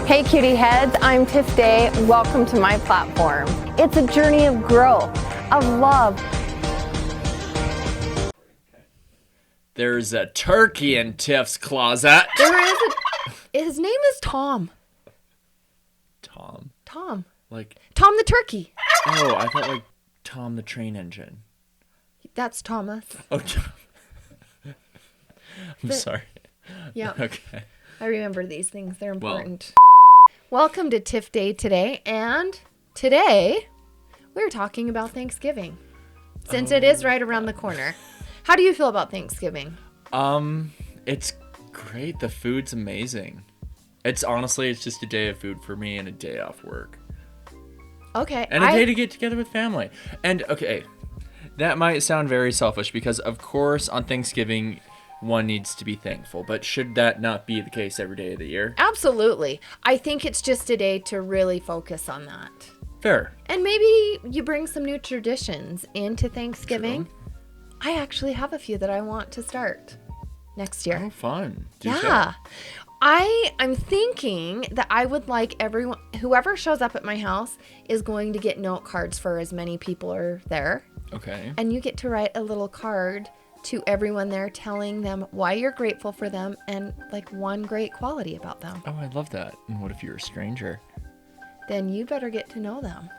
Hey cutie heads, I'm Tiff Day. Welcome to my platform. It's a journey of growth, of love. There's a turkey in Tiff's closet. His name is Tom. Tom? Tom. Like Tom the turkey. Oh, I thought like Tom the train engine. That's Thomas. Oh, I'm sorry. Yeah. Okay. I remember these things. They're important. Welcome to Tiff Day today. And today we're talking about Thanksgiving. Since it is right around the corner. How do you feel about Thanksgiving? It's great. The food's amazing. It's just a day of food for me and a day off work. Okay. And a day to get together with family. And okay, that might sound very selfish because of course on Thanksgiving one needs to be thankful, but should that not be the case every day of the year? Absolutely. I think it's just a day to really focus on that. Fair. And maybe you bring some new traditions into Thanksgiving. True. I actually have a few that I want to start next year. Oh, fun. Yeah. I'm thinking that I would like everyone, whoever shows up at my house is going to get note cards for as many people are there. Okay. And you get to write a little card to everyone there telling them why you're grateful for them and like one great quality about them. Oh, I love that. And what if you're a stranger? Then you better get to know them.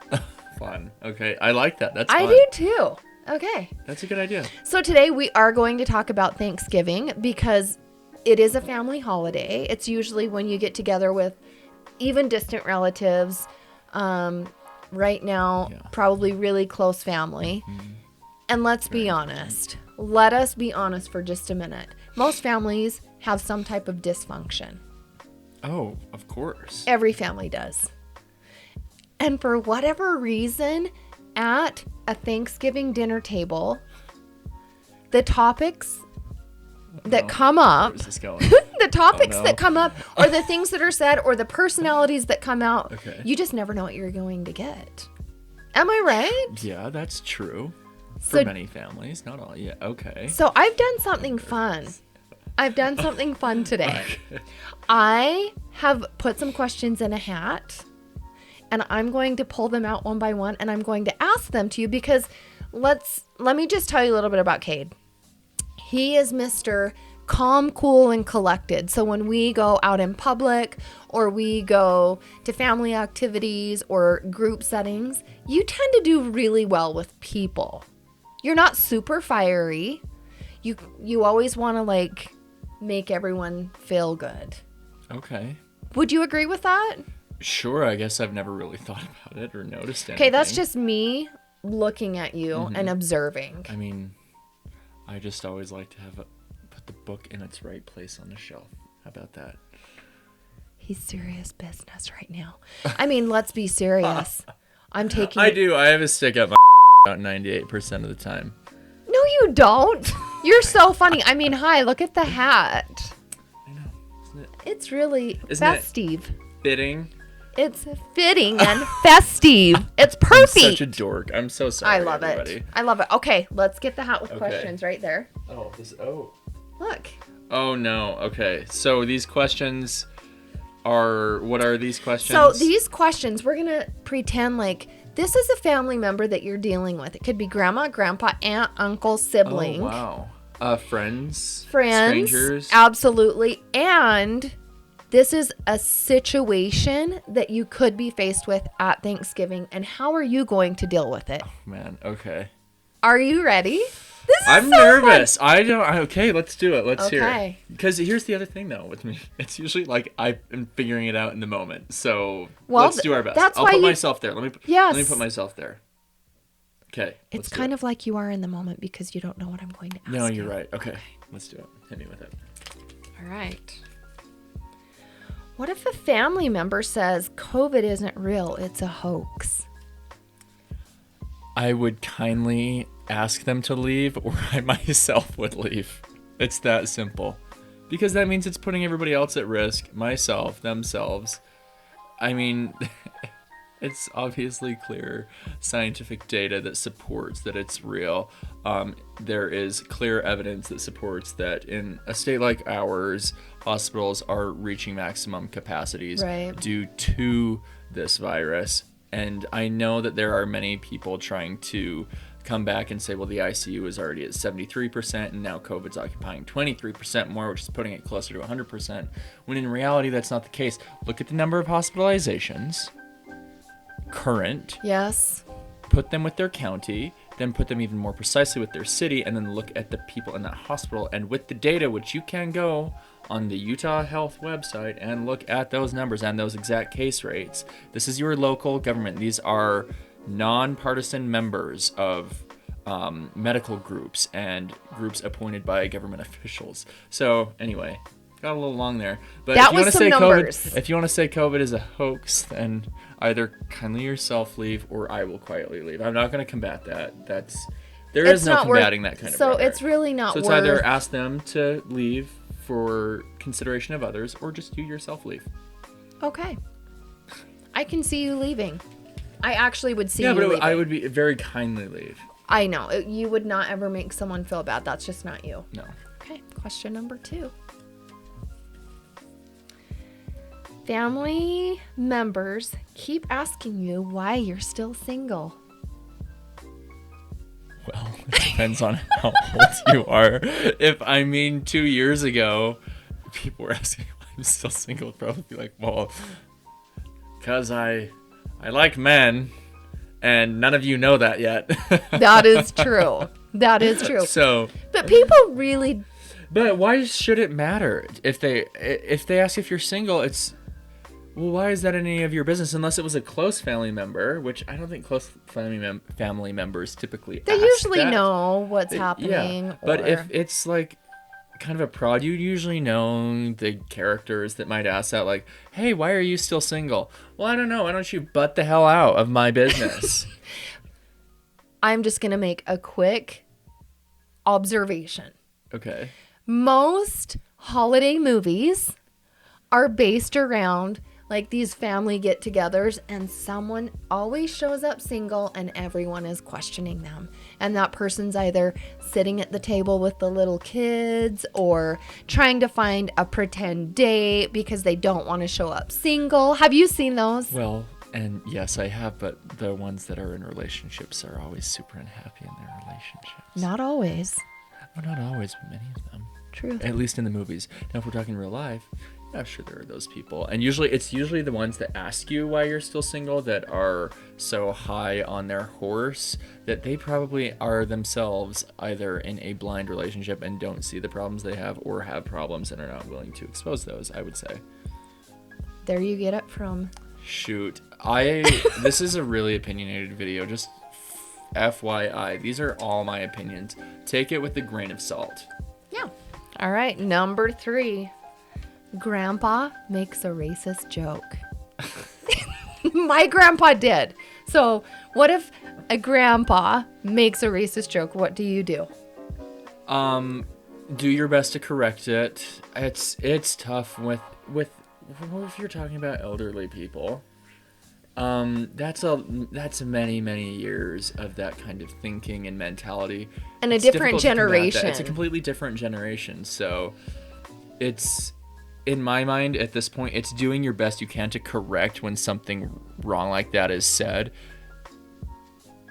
Fun. Okay. I like that. That's fun. I do too. Okay. That's a good idea. So today we are going to talk about Thanksgiving because it is a family holiday. It's usually when you get together with even distant relatives. Right now, probably really close family. Mm-hmm. And let's be honest. Let us be honest for just a minute. Most families have some type of dysfunction. Oh, of course. Every family does. And for whatever reason, at a Thanksgiving dinner table, the topics that come up, where's this going? the topics that come up, or the things that are said, or the personalities that come out, you just never know what you're going to get. Am I right? Yeah, that's true. For many families, not all. Yeah, okay. So I've done something fun. Today. Okay. I have put some questions in a hat, and I'm going to pull them out one by one, and I'm going to ask them to you because let me just tell you a little bit about Kade. He is Mr. Calm, cool, and collected. So when we go out in public or we go to family activities or group settings, you tend to do really well with people. You're not super fiery. You always want to like make everyone feel good. Okay. Would you agree with that? Sure. I guess I've never really thought about it or noticed anything. Okay, that's just me looking at you and observing. I mean, I just always like to put the book in its right place on the shelf. How about that? He's serious business right now. I mean, let's be serious. I do. I have a stick up my about 98% of the time. No, you don't. You're so funny. I mean, hi, look at the hat. I know. Isn't it? It's really festive. It fitting? It's fitting and festive. It's perfect. I'm such a dork. I'm so sorry. I love it. Okay, let's get the hat with questions right there. Look. Oh no. Okay. So these questions what are these questions? So these questions, we're going to pretend like this is a family member that you're dealing with. It could be grandma, grandpa, aunt, uncle, sibling. Oh, wow. Friends, strangers. Absolutely. And this is a situation that you could be faced with at Thanksgiving. And how are you going to deal with it? Oh, man. Okay. Are you ready? I'm nervous. Fun. Okay, let's do it. Let's hear it. Okay. Because here's the other thing, though, with me. It's usually like I'm figuring it out in the moment. So let's do our best. I'll put myself there. Let me put myself there. Okay. It's kind of like you are in the moment because you don't know what I'm going to ask. No, you're right. Okay. Let's do it. Hit me with it. All right. What if a family member says COVID isn't real, it's a hoax? I would kindly ask them to leave, or I myself would leave. It's that simple. Because that means it's putting everybody else at risk, myself, themselves. I mean, It's obviously clear scientific data that supports that it's real. There is clear evidence that supports that in a state like ours, hospitals are reaching maximum capacities Right. due to this virus. And I know that there are many people trying to come back and say, well, the ICU is already at 73% and now COVID's occupying 23% more, which is putting it closer to 100%, when in reality that's not the case. Look at the number of hospitalizations, current, Yes. put them with their county, then put them even more precisely with their city, and then look at the people in that hospital. And with the data, which you can go on the Utah Health website and look at those numbers and those exact case rates. This is your local government. These are nonpartisan members of medical groups and groups appointed by government officials. So anyway, got a little long there. But That if you was want to some say numbers. COVID, if you want to say COVID is a hoax, then either kindly yourself leave or I will quietly leave. I'm not going to combat that. There is no combating that kind of So rhetoric. it's really not So it's worth. either ask them to leave for consideration of others or just you yourself leave. Okay. I can see you leaving. I actually would see Yeah, you but leaving. I would be very kindly leave. I know. You would not ever make someone feel bad. That's just not you. No. Okay, question number 2. Family members keep asking you why you're still single. Well, it depends on how old you are. If 2 years ago, people were asking why I'm still single, I'd probably be like, well, because I like men, and none of you know that yet. That is true. That is true. So, But people really. but why should it matter if they ask if you're single? It's, well, why is that any of your business? Unless it was a close family member, which I don't think close family members typically. They ask usually that. know what's happening. Yeah, but or- if it's like kind of a prod, you usually know the characters that might ask that, like, hey, why are you still single? Well, I don't know. Why don't you butt the hell out of my business? I'm just going to make a quick observation. Okay. Most holiday movies are based around like these family get-togethers, and someone always shows up single and everyone is questioning them. And that person's either sitting at the table with the little kids or trying to find a pretend date because they don't want to show up single. Have you seen those? Well, and yes, I have, but the ones that are in relationships are always super unhappy in their relationships. Not always. Well, not always, but many of them. True. At least in the movies. Now, if we're talking real life, yeah, sure, there are those people. And it's usually the ones that ask you why you're still single that are so high on their horse that they probably are themselves either in a blind relationship and don't see the problems they have, or have problems and are not willing to expose those, I would say. There you get it from. Shoot. This is a really opinionated video. Just FYI. These are all my opinions. Take it with a grain of salt. Yeah. All right. Number 3. Grandpa makes a racist joke. My grandpa did. So what if a grandpa makes a racist joke? What do you do? Do your best to correct it. It's tough with what if you're talking about elderly people? That's many years of that kind of thinking and mentality. And a It's different difficult to combat that. generation. It's a completely different generation. So it's, in my mind, at this point, it's doing your best you can to correct when something wrong like that is said.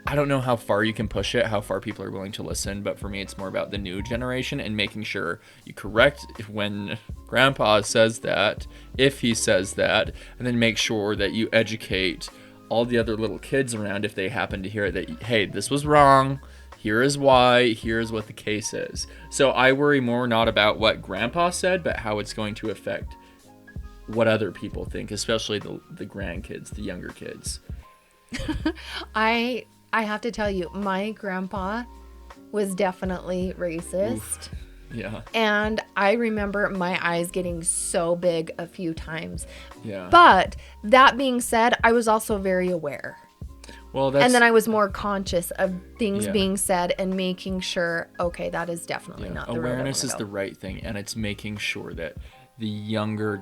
I don't know how far you can push it, how far people are willing to listen, but for me, it's more about the new generation and making sure you correct when Grandpa says that, if he says that, and then make sure that you educate all the other little kids around if they happen to hear it, that, hey, this was wrong, here is why, here's what the case is. So I worry more not about what Grandpa said, but how it's going to affect what other people think, especially the grandkids, the younger kids. I have to tell you, my grandpa was definitely racist. Oof. Yeah. And I remember my eyes getting so big a few times. Yeah. But that being said, I was also very aware. Well, that's, And then I was more conscious of things Yeah. being said and making sure, okay, that is definitely not the road I awareness wanna is go. the right thing, and it's making sure that the younger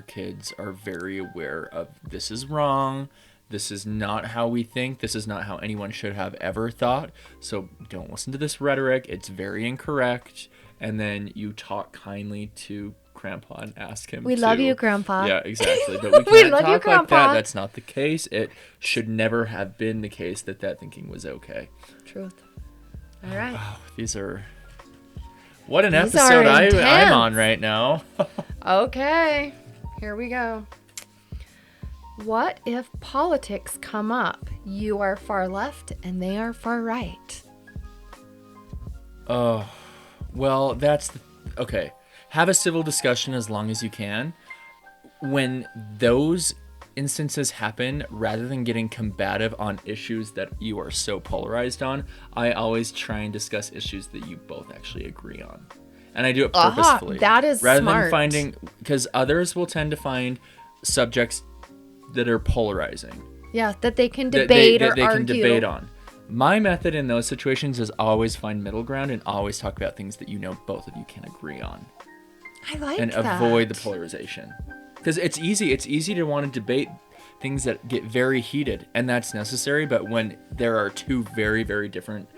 kids are very aware of this is wrong, This is not how we think. This is not how anyone should have ever thought. So don't listen to this rhetoric. It's very incorrect. And then you talk kindly to Grandpa and ask him. We love you, Grandpa. Yeah, exactly. But we can't We love talk you, like Grandpa. that. That's not the case. It should never have been the case that thinking was okay. Truth. All right. Wow, these are... What an These episode are I'm intense. on right now. Okay. Here we go. What if politics come up? You are far left and they are far right. Oh, well, okay. Have a civil discussion as long as you can. When those instances happen, rather than getting combative on issues that you are so polarized on, I always try and discuss issues that you both actually agree on. And I do it purposefully. That is rather smart. than finding, because others will tend to find subjects that are polarizing. Yeah, that they can that debate they or can argue. debate on. My method in those situations is always find middle ground and always talk about things that you know both of you can agree on. I like And that. avoid the polarization. Because it's easy to want to debate things that get very heated, and that's necessary, but when there are two very, very different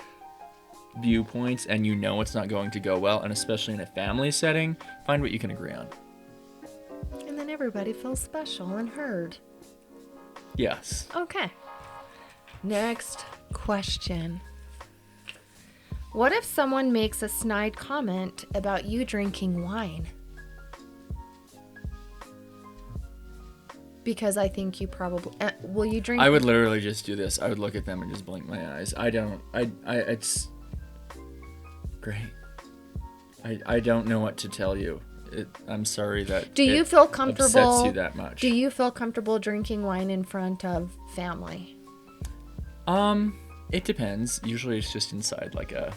viewpoints and you know it's not going to go well, and especially in a family setting, find what you can agree on. And then everybody feels special and heard. Yes. Okay. Next question. What if someone makes a snide comment about you drinking wine? Because I think you probably... will you drink... I would literally just do this. I would look at them and just blink my eyes. It's great. I don't know what to tell you. I'm sorry that Do you feel comfortable... upsets you that much. Do you feel comfortable drinking wine in front of family? It depends. Usually it's just inside like the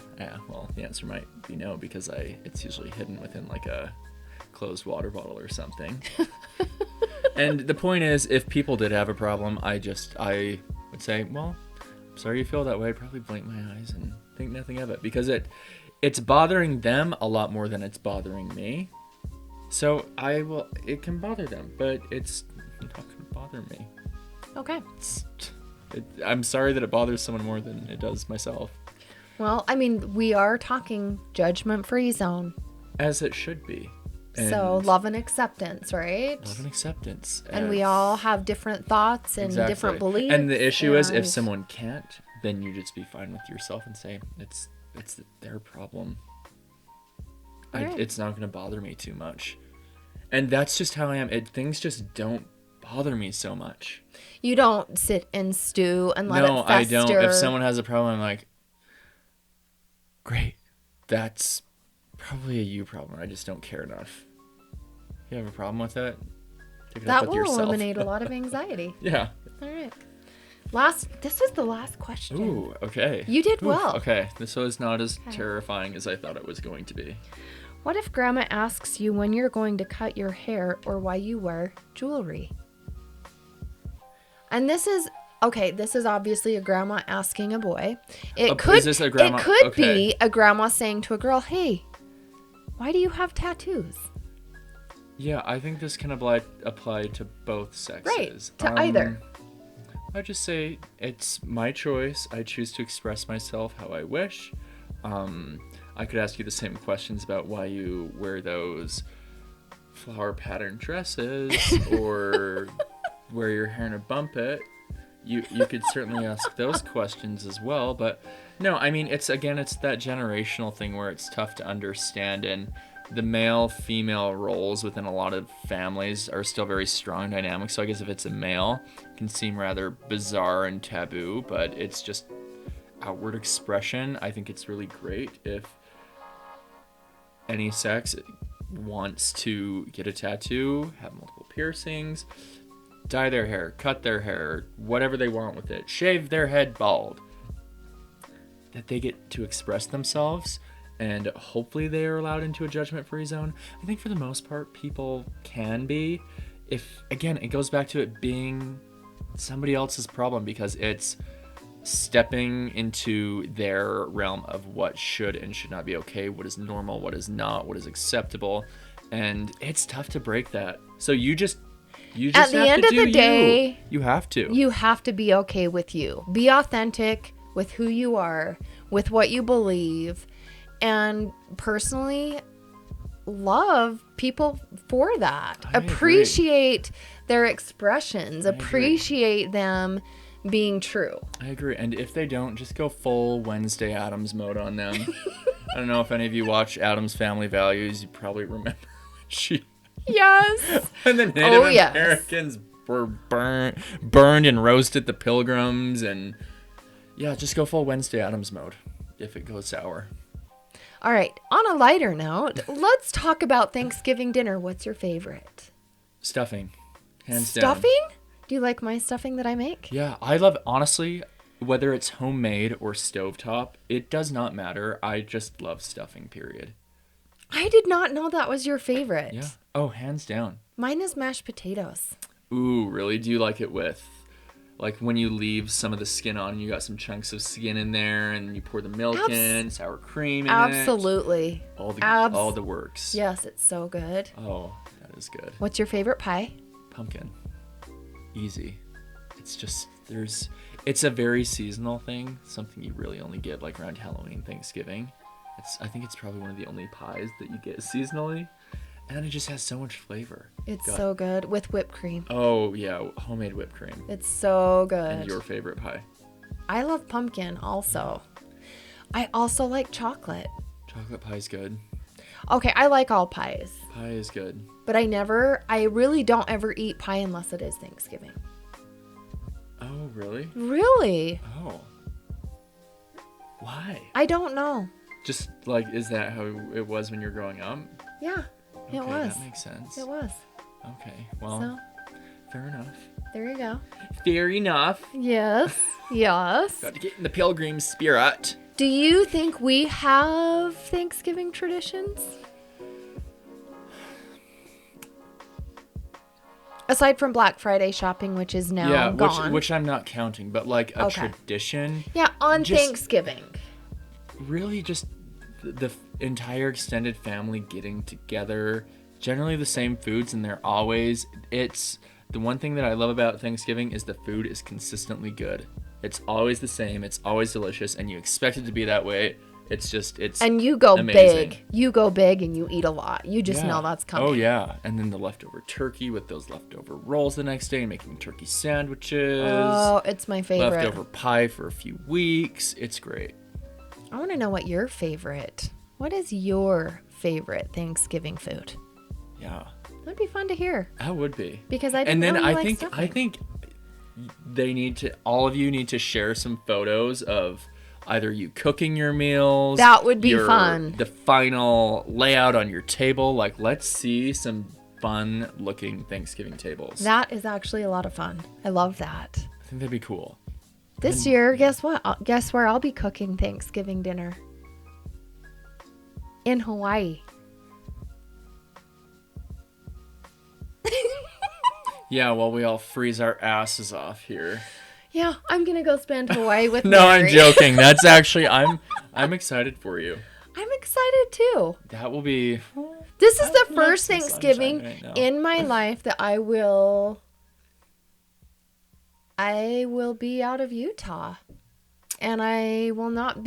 answer might be no, because it's usually hidden within like a closed water bottle or something. And the point is, if people did have a problem, I would say, well, I'm sorry you feel that way. I'd probably blink my eyes and think nothing of it, because it's bothering them a lot more than it's bothering me. So it can bother them, but it's not going to bother me. Okay. I'm sorry that it bothers someone more than it does myself. Well, I mean, we are talking judgment-free zone. As it should be. So love and acceptance, right? Love and acceptance. And we all have different thoughts and different beliefs. And the issue is, if someone can't, then you just be fine with yourself and say, it's their problem. Right. It's not going to bother me too much. And that's just how I am. Things just don't bother me so much. You don't sit and stew and let it fester. No, I don't. If someone has a problem, I'm like, great. That's probably a you problem. I just don't care enough. You have a problem with that? Take it up That with will yourself. eliminate a lot of anxiety. Yeah. All right. This is the last question. Ooh, okay. You did well. Okay, this was not as terrifying as I thought it was going to be. What if Grandma asks you when you're going to cut your hair or why you wear jewelry? And this is obviously a grandma asking a boy. Is this a grandma? It could Okay. be a grandma saying to a girl, "Hey, why do you have tattoos?" Yeah, I think this can apply to both sexes. Right, to either. I just say it's my choice. I choose to express myself how I wish. I could ask you the same questions about why you wear those flower pattern dresses or wear your hair in a bump it. You could certainly ask those questions as well, but no, I mean, it's that generational thing where it's tough to understand, and the male-female roles within a lot of families are still very strong dynamics. So I guess if it's a male, it can seem rather bizarre and taboo, but it's just outward expression. I think it's really great if any sex wants to get a tattoo, have multiple piercings, dye their hair, cut their hair, whatever they want with it, shave their head bald, that they get to express themselves, and hopefully they are allowed into a judgment-free zone. I think for the most part, people can be. If, again, it goes back to it being somebody else's problem, because it's stepping into their realm of what should and should not be okay, what is normal, what is not, what is acceptable, and it's tough to break that. So you You just At the have end to of the do day, you have to. you have to be okay with you. Be authentic with who you are, with what you believe, and personally love people for that. I agree. Appreciate their expressions. I agree. Appreciate them being true. I agree. And if they don't, just go full Wednesday Addams mode on them. I don't know if any of you watch Addams Family Values. You probably remember when she Yes. and the Native Oh, yes. Americans were burned and roasted the Pilgrims, and yeah, just go full Wednesday Addams mode if it goes sour. All right. On a lighter note, let's talk about Thanksgiving dinner. What's your favorite? Stuffing, hands down. Stuffing? Do you like my stuffing that I make? Yeah, I love, honestly, whether it's homemade or stovetop, it does not matter. I just love stuffing, period. I did not know that was your favorite. Yeah. Oh, hands down. Mine is mashed potatoes. Ooh, really? Do you like it with, like, when you leave some of the skin on and you got some chunks of skin in there and you pour the milk in, sour cream in Absolutely. it? All the works. Yes, it's so good. Oh, that is good. What's your favorite pie? Pumpkin. Easy. It's just, it's a very seasonal thing. Something you really only get, like, around Halloween, Thanksgiving. I think it's probably one of the only pies that you get seasonally. And it just has so much flavor. It's so good with whipped cream. Oh, yeah. Homemade whipped cream. It's so good. And your favorite pie? I love pumpkin also. I also like chocolate. Chocolate pie's good. Okay, I like all pies. Pie is good. But I really don't ever eat pie unless it is Thanksgiving. Oh, really? Really? Oh. Why? I don't know. Just, like, is that how it was when you were growing up? Yeah, it Okay, was. that makes sense. It was. Okay, well, So, fair enough. there you go. Fair enough. Yes. Yes. Got to get in the pilgrim spirit. Do you think we have Thanksgiving traditions? Aside from Black Friday shopping, which is now gone. which I'm not counting, but like a Okay. tradition. Yeah, on Just- Thanksgiving. Really, just the entire extended family getting together. Generally the same foods, and it's the one thing that I love about Thanksgiving is the food is consistently good. It's always the same. It's always delicious, and you expect it to be that way. It's And you go amazing. big. You go big and you eat a lot. You just Yeah. know that's coming. Oh yeah, and then the leftover turkey with those leftover rolls the next day, making turkey sandwiches. Oh, it's my favorite. Leftover pie for a few weeks. It's great. I want to know what what is your favorite Thanksgiving food? Yeah, That'd be fun to hear that would be. because I didn't And then know you I like think stuffing. all of you need to share some photos of either you cooking your meals. That would be fun. The final layout on your table. Like, let's see some fun looking Thanksgiving tables. That is actually a lot of fun. I love that. I think that'd be cool. This year, guess what? Guess where I'll be cooking Thanksgiving dinner? In Hawaii. Yeah, while we all freeze our asses off here. Yeah, I'm gonna go spend Hawaii with No, I'm Mary. joking. That's actually I'm excited for you. I'm excited too. That will be. This is I the love first the Thanksgiving sunshine right now. in my life that I will be out of Utah. And I'll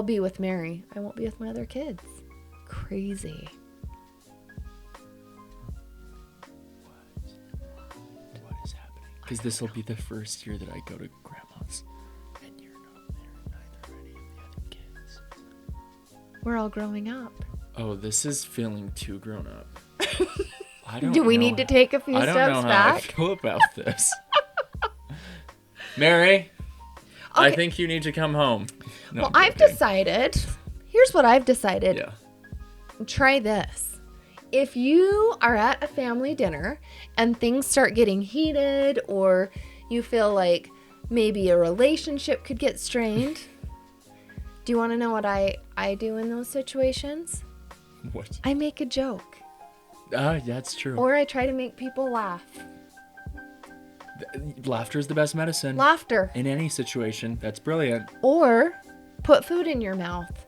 be with Mary. I won't be with my other kids. Crazy. What is happening? Because this will be the first year that I go to grandma's, and you're not there, neither are any of the other kids. We're all growing up. Oh, this is feeling too grown up. I don't Do we know need to take a few I don't steps know how I back? feel about this. Mary, I Okay. think you need to come home. No, Well, I'm I've joking. decided. Here's what I've decided. Yeah. Try this. If you are at a family dinner and things start getting heated, or you feel like maybe a relationship could get strained, do you want to know what I do in those situations? What? I make a joke, That's true. or I try to make people laugh. Laughter is the best medicine. Laughter. In any situation. That's brilliant. Or put food in your mouth.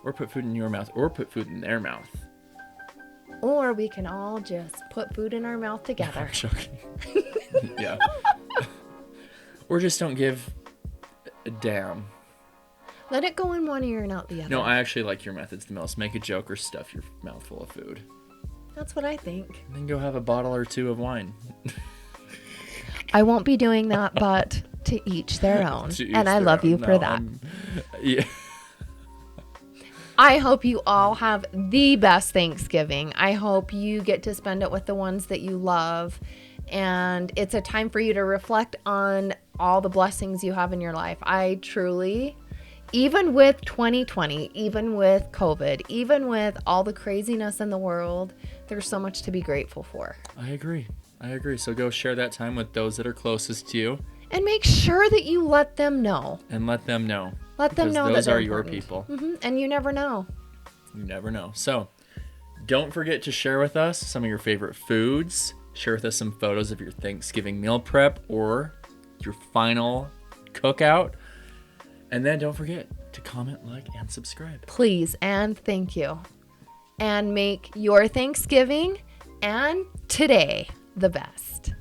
Or put food in your mouth, or put food in their mouth. Or we can all just put food in our mouth together. I'm joking. Yeah. Or just don't give a damn. Let it go in one ear and out the other. No, I actually like your methods the most. Make a joke or stuff your mouth full of food. That's what I think. And then go have a bottle or two of wine. I won't be doing that, but to each their own. To each And I their love own. you No, for that. Yeah. I hope you all have the best Thanksgiving. I hope you get to spend it with the ones that you love. And it's a time for you to reflect on all the blessings you have in your life. I truly, even with 2020, even with COVID, even with all the craziness in the world, there's so much to be grateful for. I agree. So go share that time with those that are closest to you. And make sure that you let them know. And let them know. Let them Because know that those they're are your important. people. And you never know. You never know. So don't forget to share with us some of your favorite foods. Share with us some photos of your Thanksgiving meal prep or your final cookout. And then don't forget to comment, like, and subscribe. Please and thank you. And make your Thanksgiving and today the best.